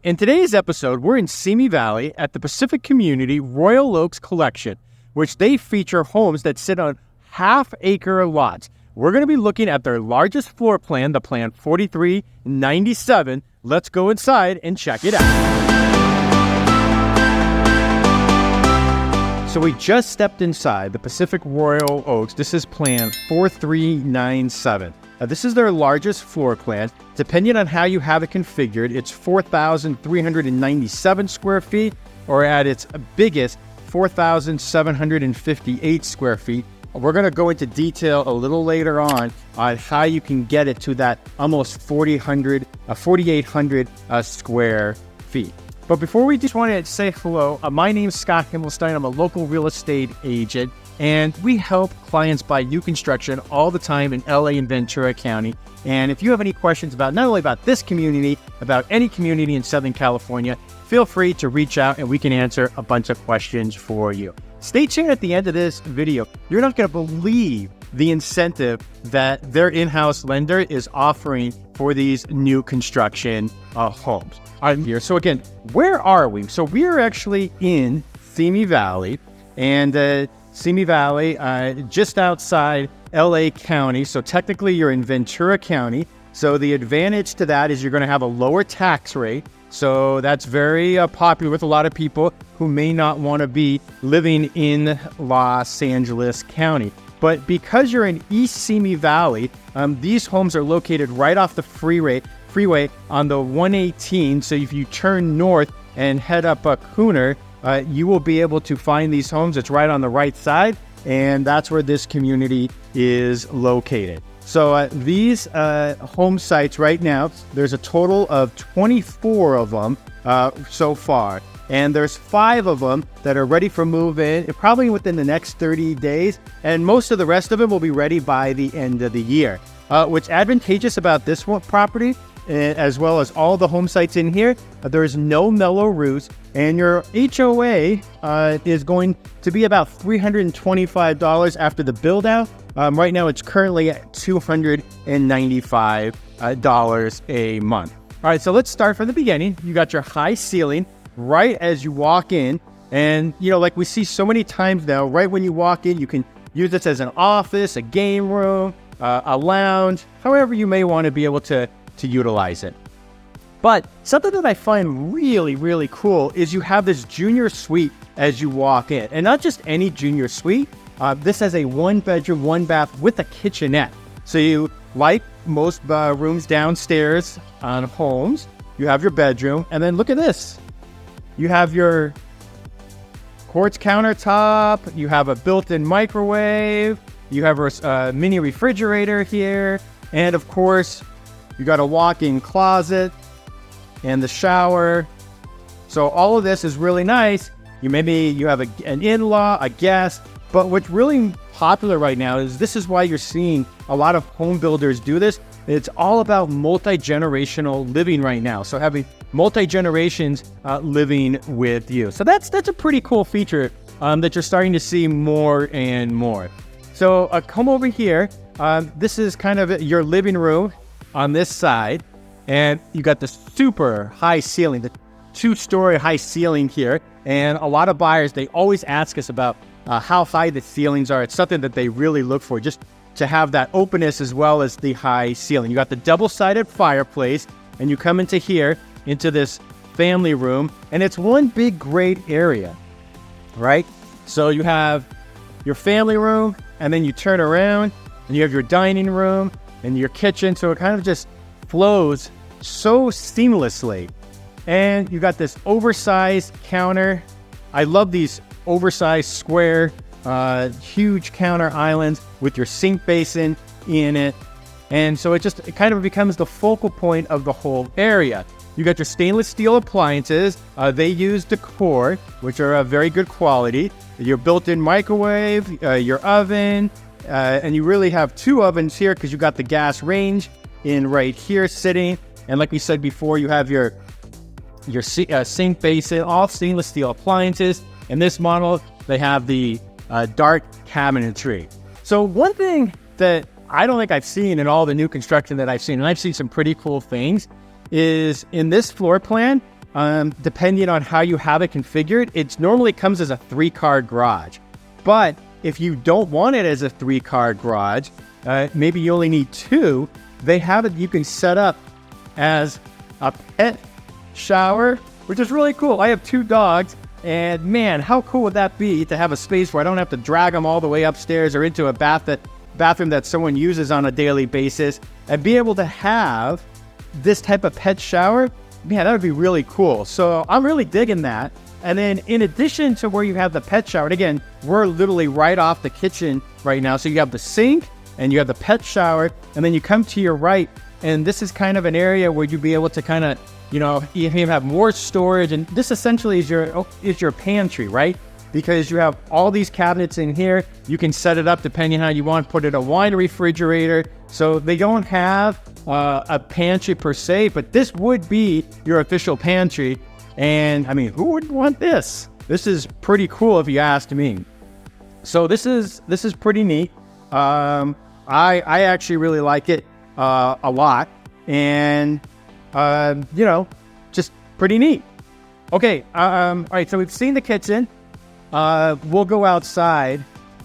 In today's episode, we're in Simi Valley at the Pacific Community Royal Oaks Collection, which they feature homes that sit on half-acre lots. We're going to be looking at their largest floor plan, the Plan 4397. Let's go inside and check it out. So we just stepped inside the Pacific Royal Oaks. This is Plan 4397. This is their largest floor plan. Depending on how you have it configured, it's 4,397 square feet, or at its biggest, 4,758 square feet. We're going to go into detail a little later on how you can get it to that almost 4,800 square feet. But before we just want to say hello, my name's Scott Himelstein. I'm a local real estate agent, and we help clients buy new construction all the time in LA and Ventura County. And if you have any questions about not only about this community, about any community in Southern California, feel free to reach out and we can answer a bunch of questions for you. Stay tuned at the end of this video. You're not going to believe the incentive that their in-house lender is offering for these new construction homes. I'm here. So again, where are we? So we're actually in Simi Valley, and Simi Valley, just outside LA County. So technically you're in Ventura County. So the advantage to that is you're going to have a lower tax rate. So that's very popular with a lot of people who may not want to be living in Los Angeles County. But because you're in East Simi Valley, these homes are located right off the freeway on the 118. So if you turn north and head up Cooner, you will be able to find these homes. It's right on the right side, and that's where this community is located. So these home sites right now, there's a total of 24 of them so far. And there's 5 of them that are ready for move-in, probably within the next 30 days. And most of the rest of them will be ready by the end of the year. What's advantageous about this property, as well as all the home sites in here, there's no mellow roofs, and your HOA is going to be about $325 after the build-out. Right now, it's currently at $295 a month. All right, so let's start from the beginning. You got your high ceiling right as you walk in, and like we see so many times now, right when you walk in, you can use this as an office, a game room, a lounge, however you may want to be able to utilize it. But something that I find really, really cool is you have this junior suite as you walk in, and not just any junior suite. This has a 1-bedroom, 1-bath with a kitchenette. So you, like most rooms downstairs on homes, you have your bedroom, and then look at this. You have your quartz countertop, you have a built-in microwave, you have a mini refrigerator here, and of course, you got a walk-in closet and the shower. So all of this is really nice. You have an in-law, a guest, but what's really popular right now is this is why you're seeing a lot of home builders do this. It's all about multi-generational living right now. So having multi-generations living with you. So that's a pretty cool feature that you're starting to see more and more. So come over here. This is kind of your living room on this side, and you got the super high ceiling, the 2-story high ceiling here. And a lot of buyers, they always ask us about how high the ceilings are. It's something that they really look for, just to have that openness as well as the high ceiling. You got the double-sided fireplace, and you come into here, into this family room, and it's one big great area, right? So you have your family room, and then you turn around, and you have your dining room and your kitchen, so it kind of just flows so seamlessly. And you got this oversized counter. I love these oversized square, huge counter islands with your sink basin in it. And so it kind of becomes the focal point of the whole area. You got your stainless steel appliances. They use Dacor, which are very good quality. Your built-in microwave, your oven, and you really have 2 ovens here because you got the gas range in right here sitting. And like we said before, you have your sink basin, all stainless steel appliances. In this model, they have the dark cabinetry. So one thing that I don't think I've seen in all the new construction that I've seen, and I've seen some pretty cool things, is in this floor plan, depending on how you have it configured, it normally comes as a 3-car garage. But if you don't want it as a 3-car garage, maybe you only need 2, they have it you can set up as a pet shower, which is really cool. I have 2 dogs, and man, how cool would that be to have a space where I don't have to drag them all the way upstairs or into a bathroom that someone uses on a daily basis, and be able to have this type of pet shower. Man, that would be really cool. So I'm really digging that. And then in addition to where you have the pet shower, and again, we're literally right off the kitchen right now. So you have the sink and you have the pet shower, and then you come to your right, and this is kind of an area where you'd be able to kind of, you have more storage. And this essentially is your pantry, right? Because you have all these cabinets in here. You can set it up depending on how you want, put it in a wine refrigerator. So they don't have a pantry per se, but this would be your official pantry. And I mean, who wouldn't want this? This is pretty cool if you ask me. So this is pretty neat. I actually really like it a lot, and just pretty neat. Okay, all right, so we've seen the kitchen. We'll go outside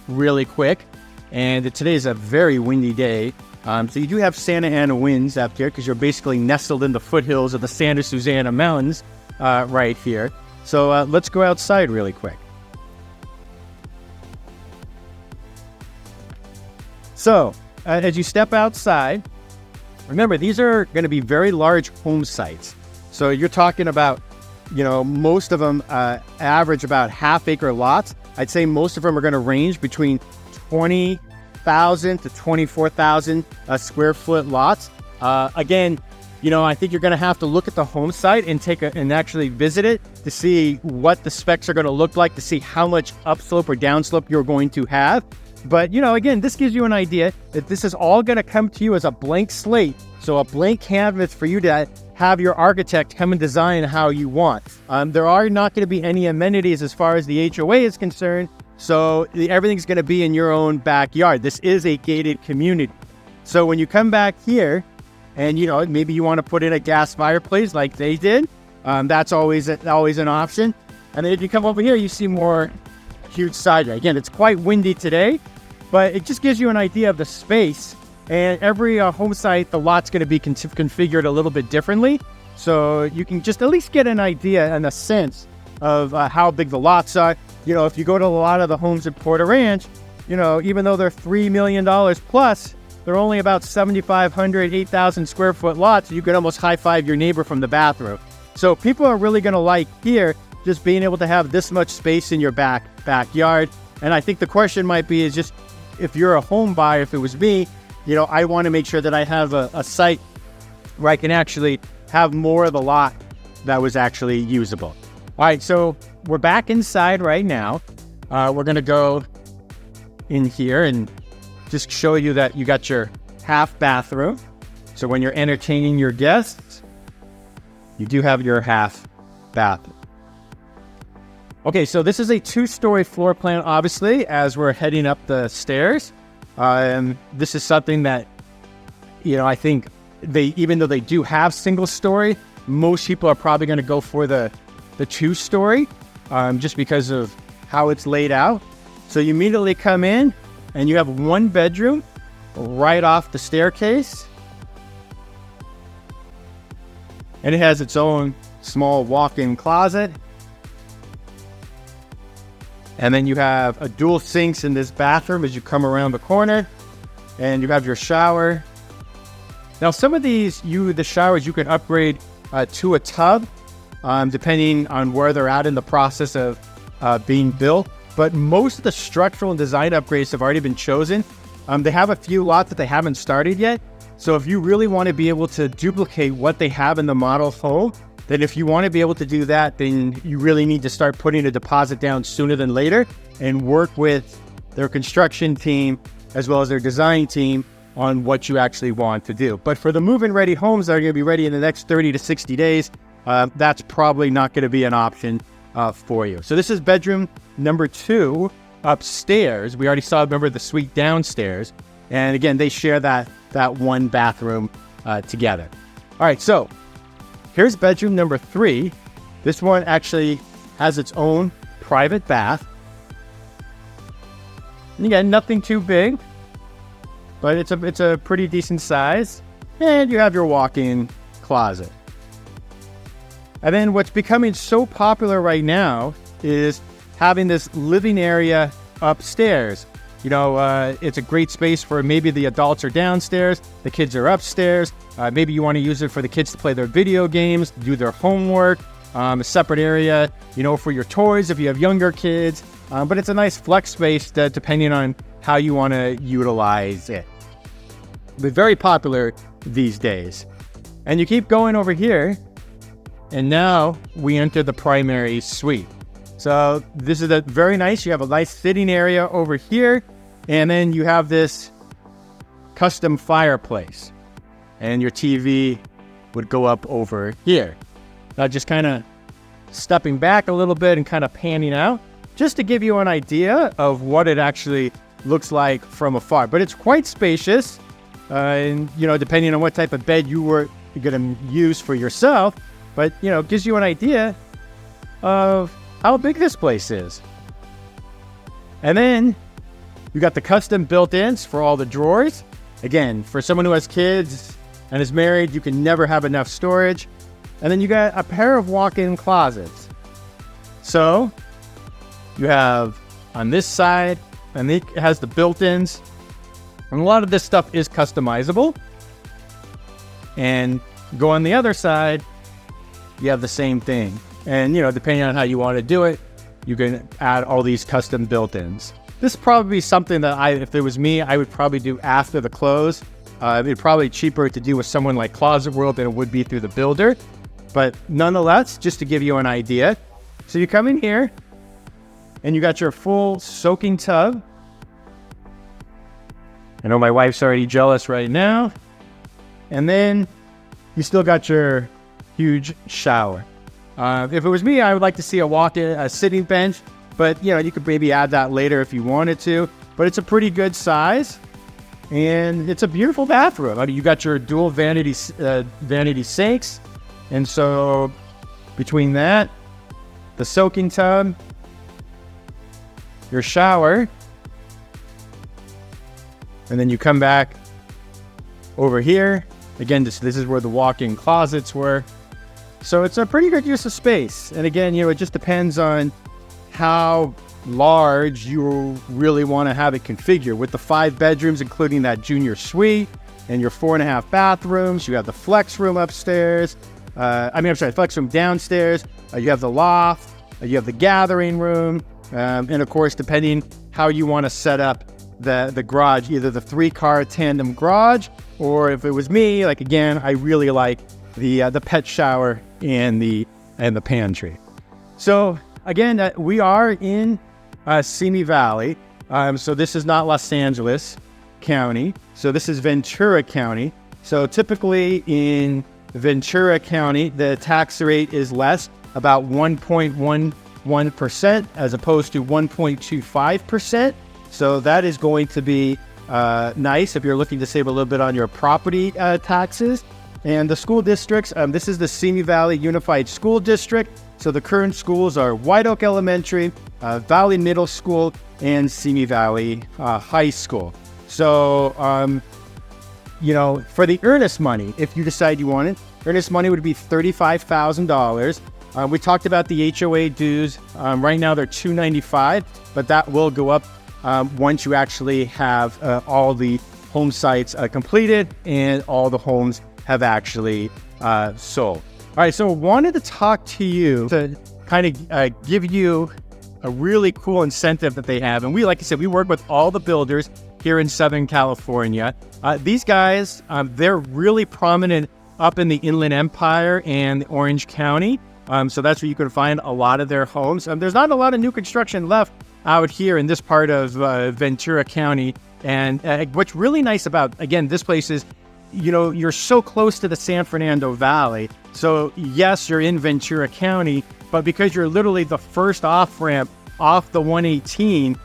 really quick, and today is a very windy day. So you do have Santa Ana winds up here because you're basically nestled in the foothills of the Santa Susana Mountains right here. So let's go outside really quick. So as you step outside, remember, these are going to be very large home sites. So you're talking about, most of them average about half-acre lots. I'd say most of them are going to range between 20,000 to 24,000 square foot lots. Again, I think you're going to have to look at the home site and actually visit it to see what the specs are going to look like, to see how much upslope or downslope you're going to have. But, again, this gives you an idea that this is all going to come to you as a blank slate. So a blank canvas for you to have your architect come and design how you want. There are not going to be any amenities as far as the HOA is concerned. So everything's going to be in your own backyard. This is a gated community. So when you come back here and, maybe you want to put in a gas fireplace like they did, that's always an option. And then if you come over here, you see more huge side yard. Again, it's quite windy today, but it just gives you an idea of the space. And every home site, the lot's going to be configured a little bit differently. So you can just at least get an idea and a sense of how big the lots are. If you go to a lot of the homes in Porter Ranch, even though they're $3 million plus, they're only about 7,500, 8,000 square foot lots. You can almost high five your neighbor from the bathroom. So people are really going to like here just being able to have this much space in your backyard. And I think the question might be is just, if you're a home buyer, if it was me, I want to make sure that I have a site where I can actually have more of the lot that was actually usable. All right, so we're back inside right now. We're going to go in here and just show you that you got your half bathroom. So when you're entertaining your guests, you do have your half bathroom. Okay, so this is a 2-story floor plan, obviously, as we're heading up the stairs. This is something that, I think even though they do have single story, most people are probably going to go for the 2-story, just because of how it's laid out. So you immediately come in and you have 1 bedroom right off the staircase. And it has its own small walk-in closet. And then you have a dual sinks in this bathroom as you come around the corner, and you have your shower. Now, some of the showers you can upgrade to a tub, depending on where they're at in the process of being built. But most of the structural and design upgrades have already been chosen. They have a few lots that they haven't started yet. So if you really want to be able to duplicate what they have in the model home, then if you want to be able to do that, then you really need to start putting a deposit down sooner than later and work with their construction team as well as their design team on what you actually want to do. But for the move-in ready homes that are going to be ready in the next 30 to 60 days, that's probably not going to be an option for you. So this is bedroom number 2 upstairs. We already saw, remember, the suite downstairs. And again, they share that 1 bathroom together. All right, so here's bedroom number 3. This one actually has its own private bath. And again, nothing too big, but it's a pretty decent size. And you have your walk-in closet. And then what's becoming so popular right now is having this living area upstairs. You know, it's a great space for maybe the adults are downstairs, the kids are upstairs. Maybe you want to use it for the kids to play their video games, do their homework. A separate area, you know, for your toys if you have younger kids. But it's a nice flex space depending on how you want to utilize it. But very popular these days. And you keep going over here, and now we enter the primary suite. So this is very nice. You have a nice sitting area over here, and then you have this custom fireplace. And your TV would go up over here. Now just kind of stepping back a little bit and kind of panning out, just to give you an idea of what it actually looks like from afar. But it's quite spacious, and you know, depending on what type of bed you were going to use for yourself, but you know, it gives you an idea of how big this place is. And then you got the custom built-ins for all the drawers. Again, for someone who has kids and is married, you can never have enough storage. And then you got a pair of walk-in closets. So you have on this side, and it has the built-ins. And a lot of this stuff is customizable. And go on the other side, you have the same thing. And, you know, depending on how you want to do it, you can add all these custom built-ins. This is probably something that if it was me, I would probably do after the close. It'd probably cheaper to do with someone like Closet World than it would be through the builder. But nonetheless, just to give you an idea. So you come in here and you got your full soaking tub. I know my wife's already jealous right now. And then you still got your huge shower. If it was me, I would like to see a sitting bench, but you know, you could maybe add that later if you wanted to, but it's a pretty good size and it's a beautiful bathroom. I mean, you got your dual vanity sinks. And so between that, the soaking tub, your shower, and then you come back over here. Again, this is where the walk-in closets were. So it's a pretty good use of space. And again, you know, it just depends on how large you really want to have it configured. With the 5 bedrooms, including that junior suite, and your 4.5 bathrooms, you have the flex room upstairs. Flex room downstairs. You have the loft. You have the gathering room. And of course, depending how you want to set up the garage, either the 3-car tandem garage, or if it was me, like again, I really like the pet shower and the pantry. So again, we are in Simi Valley. So this is not Los Angeles County. So this is Ventura County. So typically in Ventura County, the tax rate is less, about 1.11% as opposed to 1.25%. So that is going to be nice if you're looking to save a little bit on your property taxes. And the school districts, this is the Simi Valley Unified School District. So the current schools are White Oak Elementary, Valley Middle School, and Simi Valley High School. So, you know, for the earnest money, if you decide you want it, earnest money would be $35,000. We talked about the HOA dues. Right now they're $295, but that will go up once you actually have all the home sites completed and all the homes have actually sold. All right, so I wanted to talk to you to kind of give you a really cool incentive that they have. And we, like I said, we work with all the builders here in Southern California. These guys, they're really prominent up in the Inland Empire and Orange County. So that's where you can find a lot of their homes. There's not a lot of new construction left out here in this part of Ventura County. And what's really nice about, again, this place is, you know, you're so close to the San Fernando Valley. So yes, you're in Ventura County, but because you're literally the first off-ramp off the 118,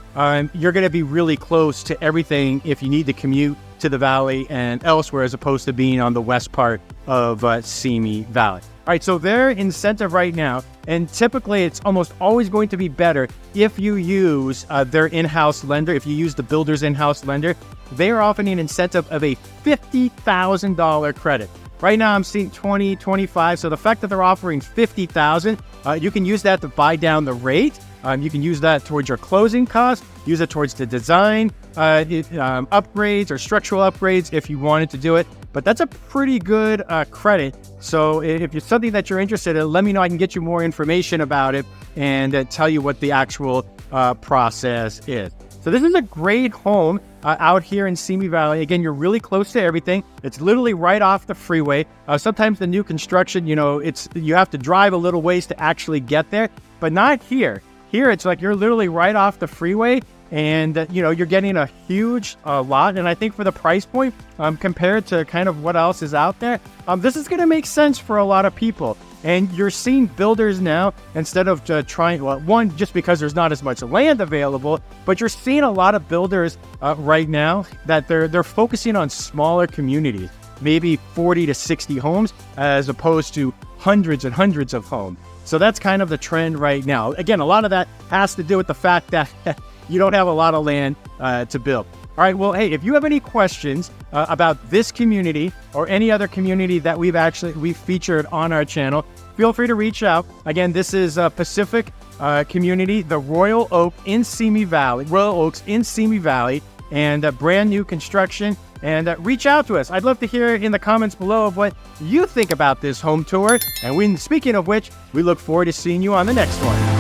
you're going to be really close to everything if you need to commute to the valley and elsewhere, as opposed to being on the west part of Simi Valley. right, so their incentive right now, and typically it's almost always going to be better if you use their in-house lender, if you use the builder's in-house lender, they are offering an incentive of a $50,000 credit. Right now I'm seeing 20, 25. So the fact that they're offering 50,000, you can use that to buy down the rate. You can use that towards your closing costs, use it towards the design upgrades or structural upgrades if you wanted to do it. But that's a pretty good credit. So if it's something that you're interested in, let me know. I can get you more information about it and tell you what the actual process is. So this is a great home out here in Simi Valley. Again, you're really close to everything. It's literally right off the freeway. Sometimes the new construction, you have to drive a little ways to actually get there, but not here. Here, it's like you're literally right off the freeway, and you're getting a huge lot. And I think for the price point, compared to kind of what else is out there, this is going to make sense for a lot of people. And you're seeing builders now, instead of trying, well, one, just because there's not as much land available, but you're seeing a lot of builders right now that they're focusing on smaller communities, maybe 40 to 60 homes, as opposed to hundreds and hundreds of homes. So that's kind of the trend right now. Again, a lot of that has to do with the fact that you don't have a lot of land to build. All right, well, hey, if you have any questions about this community or any other community that we've featured on our channel, feel free to reach out. Again, this is Pacific community, the Royal Oaks in Simi Valley, and brand new construction. And reach out to us. I'd love to hear in the comments below of what you think about this home tour. And speaking of which, we look forward to seeing you on the next one.